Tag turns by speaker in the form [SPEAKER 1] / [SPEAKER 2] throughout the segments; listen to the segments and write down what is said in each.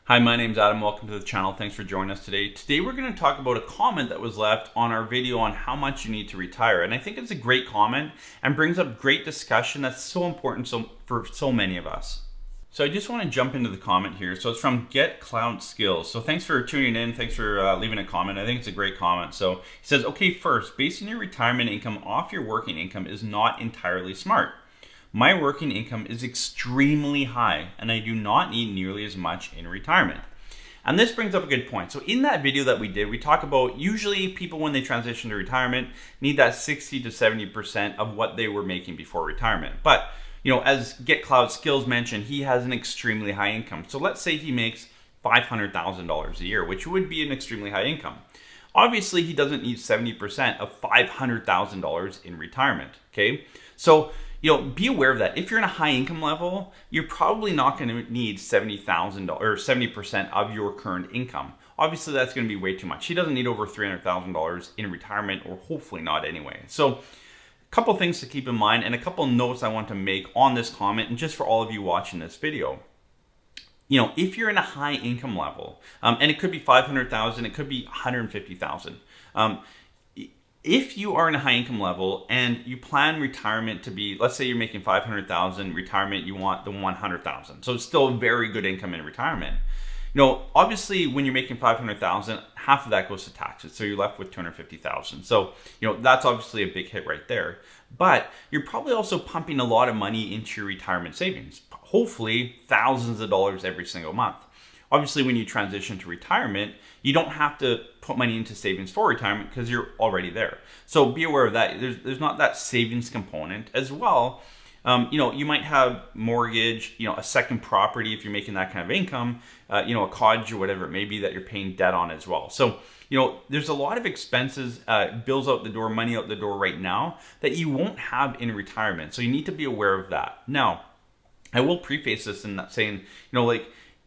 [SPEAKER 1] Hi, my name's Adam. Welcome to the channel. Thanks for joining us today. Today we're going to talk about a comment that was left on our video on how much you need to retire. And I think it's a great comment and brings up great discussion that's so important for so many of us. So I just want to jump into the comment here. So it's from Get Cloud Skills. So thanks for tuning in. Thanks for leaving a comment. I think it's a great comment. So he says, okay, first, basing your retirement income off your working income is not entirely smart. My working income is extremely high and I do not need nearly as much in retirement. And this brings up a good point. So in that video that we did, we talk about usually people when they transition to retirement need that 60 to 70% of what they were making before retirement. But as Get Cloud Skills mentioned, he has an extremely high income. So let's say he makes $500,000 a year, which would be an extremely high income. Obviously, he doesn't need 70% of $500,000 in retirement, okay? So be aware of that. If you're in a high income level, you're probably not going to need $70,000 or 70% of your current income. Obviously, that's going to be way too much. He doesn't need over $300,000 in retirement, or hopefully not anyway. So a couple things to keep in mind and a couple notes I want to make on this comment, and just for all of you watching this video. If you're in a high income level, and it could be 500,000, it could be 150,000. If you are in a high income level and you plan retirement to be, let's say you're making 500,000, retirement, you want the 100,000. So it's still a very good income in retirement. Obviously when you're making 500,000, half of that goes to taxes. So you're left with 250,000. So, that's obviously a big hit right there. But you're probably also pumping a lot of money into your retirement savings, hopefully thousands of dollars every single month. Obviously, when you transition to retirement, you don't have to put money into savings for retirement because you're already there. So be aware of that. There's not that savings component as well. You might have mortgage, a second property if you're making that kind of income, a cottage or whatever it may be that you're paying debt on as well. So, there's a lot of expenses, bills out the door, money out the door right now that you won't have in retirement. So you need to be aware of that. Now, I will preface this in that saying,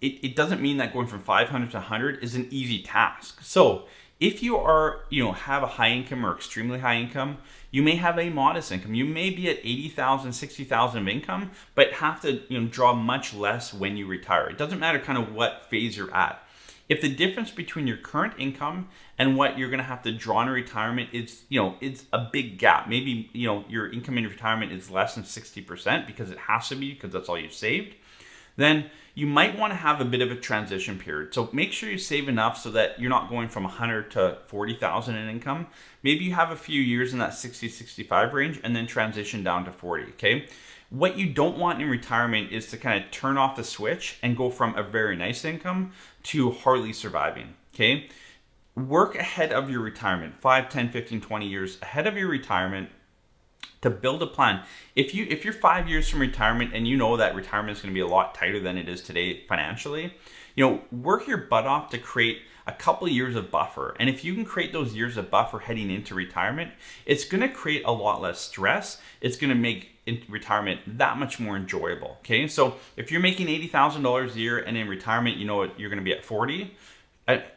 [SPEAKER 1] it doesn't mean that going from 500 to 100 is an easy task. So if you are, have a high income or extremely high income, you may have a modest income. You may be at 80,000, 60,000 of income, but have to, draw much less when you retire. It doesn't matter kind of what phase you're at. If the difference between your current income and what you're going to have to draw in retirement is, it's a big gap. Maybe, your income in retirement is less than 60% because it has to be, because that's all you've saved. Then you might want to have a bit of a transition period. So make sure you save enough so that you're not going from 100 to 40,000 in income. Maybe you have a few years in that 60, 65 range and then transition down to 40, okay? What you don't want in retirement is to kind of turn off the switch and go from a very nice income to hardly surviving, okay? Work ahead of your retirement, 5, 10, 15, 20 years ahead of your retirement, to build a plan. If you're 5 years from retirement and you know that retirement is going to be a lot tighter than it is today financially, work your butt off to create a couple of years of buffer. And if you can create those years of buffer heading into retirement, it's going to create a lot less stress. It's going to make retirement that much more enjoyable. Okay, so if you're making $80,000 a year and in retirement, you're going to be at 40.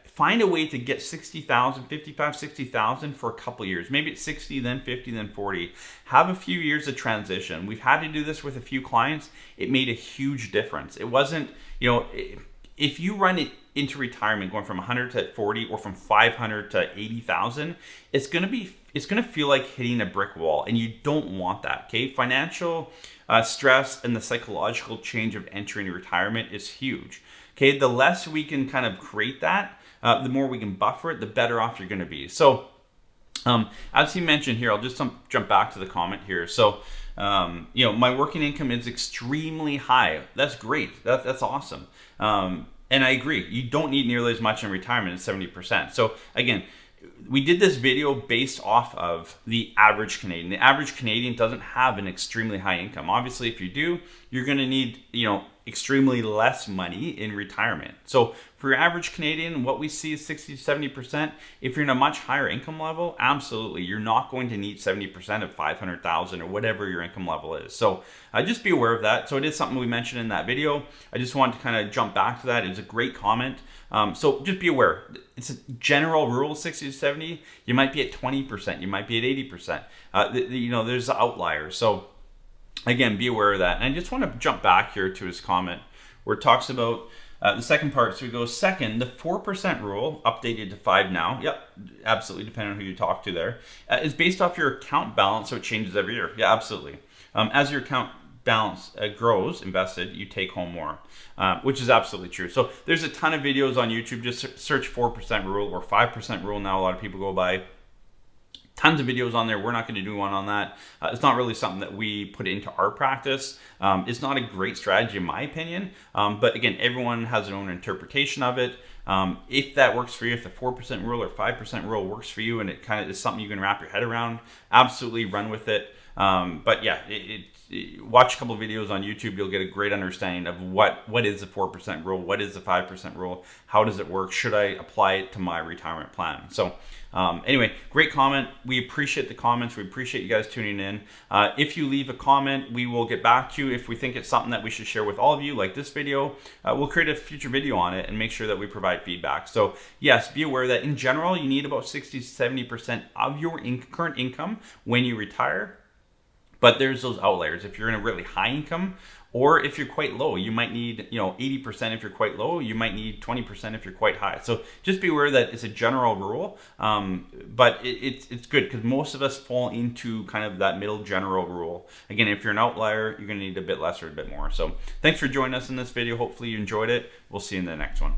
[SPEAKER 1] Find a way to get 60,000, 55, 60,000 for a couple years. Maybe it's 60, then 50, then 40. Have a few years of transition. We've had to do this with a few clients. It made a huge difference. It wasn't, if you run it into retirement going from 100 to 40 or from 500 to 80,000, it's going to feel like hitting a brick wall, and you don't want that, okay? Financial stress and the psychological change of entering retirement is huge. Okay, the less we can kind of create that, the more we can buffer it, the better off you're going to be. So, as he mentioned here, I'll just jump back to the comment here. So, my working income is extremely high. That's great. That's awesome. And I agree. You don't need nearly as much in retirement as 70%. So again, we did this video based off of the average Canadian. The average Canadian doesn't have an extremely high income. Obviously, if you do, you're going to need, extremely less money in retirement. So for your average Canadian, what we see is 60 to 70%. If you're in a much higher income level, absolutely, you're not going to need 70% of 500,000 or whatever your income level is. So just be aware of that. So it is something we mentioned in that video. I just wanted to kind of jump back to that. It was a great comment. So just be aware. It's a general rule, 60 to 70. You might be at 20%. You might be at 80%. There's outliers. So again, be aware of that. And I just want to jump back here to his comment where it talks about The second part, so we go second, the 4% rule, updated to 5 now. Yep, absolutely, depending on who you talk to there, is based off your account balance, so it changes every year. Yeah, absolutely. As your account balance grows, invested, you take home more, which is absolutely true. So there's a ton of videos on YouTube. Just search 4% rule or 5% rule now. A lot of people go by. Tons of videos on there. We're not going to do one on that. It's not really something that we put into our practice. It's not a great strategy in my opinion. But again, everyone has their own interpretation of it. If that works for you, if the 4% rule or 5% rule works for you and it kind of is something you can wrap your head around, absolutely run with it. But yeah, watch a couple of videos on YouTube. You'll get a great understanding of what is the 4% rule, what is the 5% rule, how does it work, should I apply it to my retirement plan. So anyway, great comment. We appreciate the comments. We appreciate you guys tuning in. If you leave a comment, we will get back to you. If we think it's something that we should share with all of you, like this video, we'll create a future video on it and make sure that we provide feedback. So yes, be aware that in general, you need about 60 to 70% of your current income when you retire. But there's those outliers. If you're in a really high income, or if you're quite low, you might need 80% if you're quite low. You might need 20% if you're quite high. So just be aware that it's a general rule, but it's good because most of us fall into kind of that middle general rule. Again, if you're an outlier, you're going to need a bit less or a bit more. So thanks for joining us in this video. Hopefully you enjoyed it. We'll see you in the next one.